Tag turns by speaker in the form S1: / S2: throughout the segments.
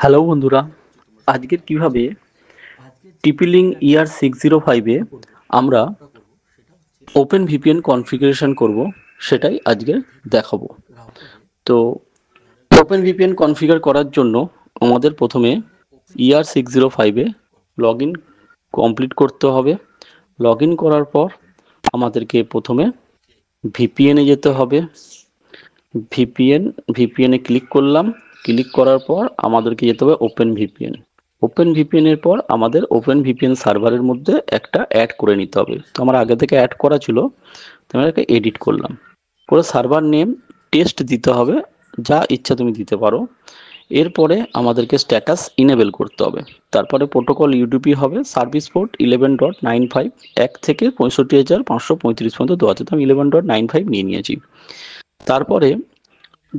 S1: Hello বন্ধুরা, আজকের কিভাবে টিপিলিং ER605 আমরা ওপেন ভিপিএন কনফিগারেশন করব সেটাই আজকে দেখাবো। তো ওপেন ভিপিএন কনফিগার করার জন্য আমাদের প্রথমে ER605 লগ ইন কমপ্লিট করতে হবে। লগ ইন করার পর আমাদেরকে প্রথমে ভিপিএনে যেতে হবে। ভিপিএনে ক্লিক করলাম। ক্লিক করার পর আমাদেরকে যেতে হবে ওপেন ভিপিএন। ওপেন ভিপিএন এর পর আমাদের ওপেন ভিপিএন সার্ভারের মধ্যে একটা অ্যাড করে নিতে হবে। তো আমার আগে থেকে অ্যাড করা ছিল, তো আমি এটাকে এডিট করলাম। করে সার্ভার নেম টেস্ট দিতে হবে, যা ইচ্ছা তুমি দিতে পারো। এরপরে আমাদেরকে স্ট্যাটাস ইনেবল করতে হবে। তারপরে প্রোটোকল ইউডিপি হবে সার্ভিস পোর্ট 11.95 1 থেকে 65,535 পর্যন্ত দেওয়া আছে। তো আমি 11.95 নিয়ে নিয়েছি। তারপরে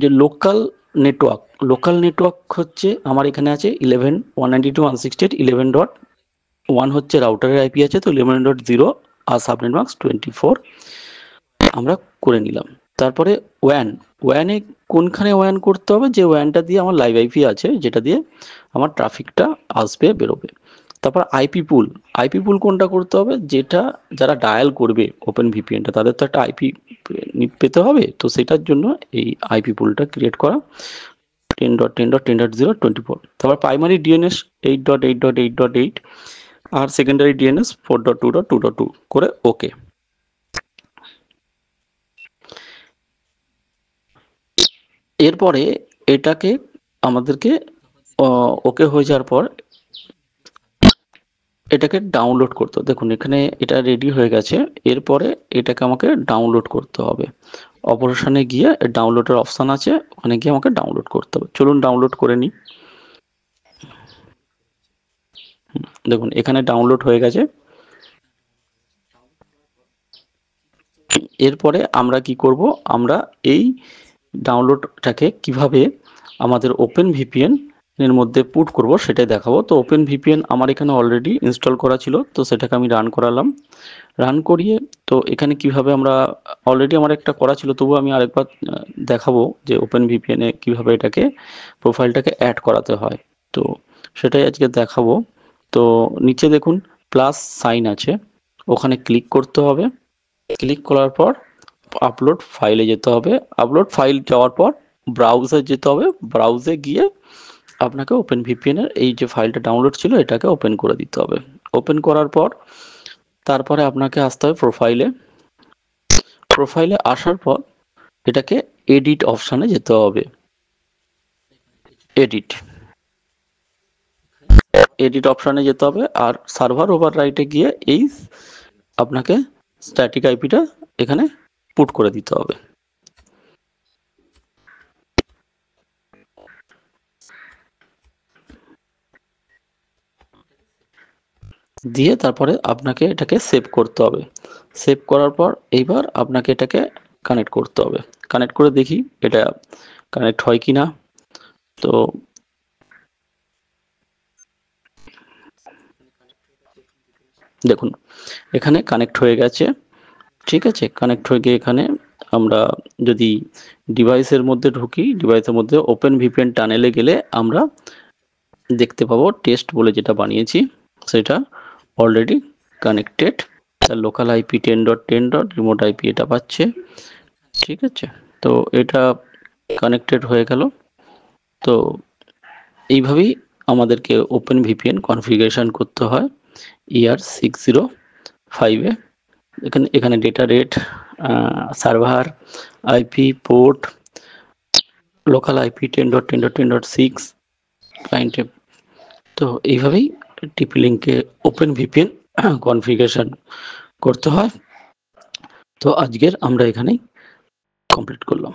S1: যে লোকাল নেটওয়ার্ক হচ্ছে আমার এখানে আছে 11.192.168 11.1 হচ্ছে রাউটারের আইপি আছে, তো 11.0 আর সাবনেট মাস্ক 24 আমরা করে নিলাম। তারপরে ওয়ানে কোনখানে ওয়ান করতে হবে, যে ওয়ানটা দিয়ে আমার লাইভ আইপি আছে, যেটা দিয়ে আমার ট্রাফিকটা আসবে বেরোবে। তারপর আইপি পুল কোনটা করতে হবে, যেটা যারা ডায়াল করবে ওপেন ভিপিএনটা তাদের তো একটা আইপি পেতে হবে, তো সেটার জন্য এই আইপি পুলটা ক্রিয়েট করা 10.10.10.0.24। তারপর প্রাইমারি ডিএনএস 8.8.8.8 আর সেকেন্ডারি ডিএনএস 4.2.2.2 করে ওকে। এরপরে এটাকে আমাদেরকে ওকে হয়ে যাওয়ার পর এটাকে ডাউনলোড করতে হবে। দেখুন এখানে এটা রেডি হয়ে গেছে। এরপরে এটাকে আমাকে ডাউনলোড করতে হবে। অপারেশনে গিয়ে ডাউনলোডের অপশান আছে, ওখানে গিয়ে আমাকে ডাউনলোড করতে হবে। চলুন ডাউনলোড করে নিই। দেখুন এখানে ডাউনলোড হয়ে গেছে। এরপরে আমরা কি করব, আমরা এই ডাউনলোডটাকে কিভাবে আমাদের ওপেন ভিপিএন এর মধ্যে পুট করব সেটাই দেখাবো। তো ওপেন ভিপিএন আমার এখানে অলরেডি ইনস্টল করা ছিল, তো সেটাকে আমি রান করালাম। রান করিয়ে তো এখানে কিভাবে আমরা অলরেডি আমার একটা করা ছিল, তবুও আমি আরেকবার দেখাবো যে ওপেন ভিপিএনে কিভাবে এটাকে প্রোফাইলটাকে অ্যাড করাতে হয়। তো সেটাই আজকে দেখাবো। তো নিচে দেখুন প্লাস সাইন আছে, ওখানে ক্লিক করতে হবে। ক্লিক করার পর আপলোড ফাইলে যেতে হবে। আপলোড ফাইল যাওয়ার পর ব্রাউজার যেতে হবে। ব্রাউজে গিয়ে আপনাকে ওপেন ভিপিএন এর এই যে ফাইলটা ডাউনলোড ছিল এটাকে ওপেন করে দিতে হবে। ওপেন করার পর তারপরে আপনাকে আসতে হবে প্রোফাইলে আসার পর এটাকে এডিট অপশানে যেতে হবে। এডিট অপশানে যেতে হবে আর সার্ভার ওভাররাইটে গিয়ে এই আপনাকে স্ট্যাটিক আইপিটা এখানে পুট করে দিতে হবে। দিয়ে তারপরে আপনাকে এটাকে সেভ করতে হবে। সেভ করার পর এইবার আপনাকে এটাকে কানেক্ট করতে হবে। কানেক্ট করে দেখি এটা কানেক্ট হয় কি না। তো দেখুন এখানে কানেক্ট হয়ে গেছে। ঠিক আছে, কানেক্ট হয়ে গিয়ে এখানে আমরা যদি ডিভাইসের মধ্যে ঢুকি, ডিভাইসের মধ্যে ওপেন ভিপিএন টানেলে গেলে আমরা দেখতে পাবো টেস্ট বলে যেটা বানিয়েছি সেটা অলরেডি কানেক্টেড। তার লোকাল আইপি 10.10. রিমোট আইপি এটা পাচ্ছে। ঠিক আছে, তো এটা কানেক্টেড হয়ে গেল। তো এইভাবেই আমাদেরকে ওপেন ভিপিএন কনফিগারেশন করতে হয় ER605 এ। এখানে data rate, server IP, port, local IP 10.10.10.6 ক্লায়েন্টে। তো এইভাবেই টিপি লিঙ্কে ওপেন ভিপিএন কনফিগারেশন করতে হয়। তো আজকের আমরা এখানেই কমপ্লিট করলাম।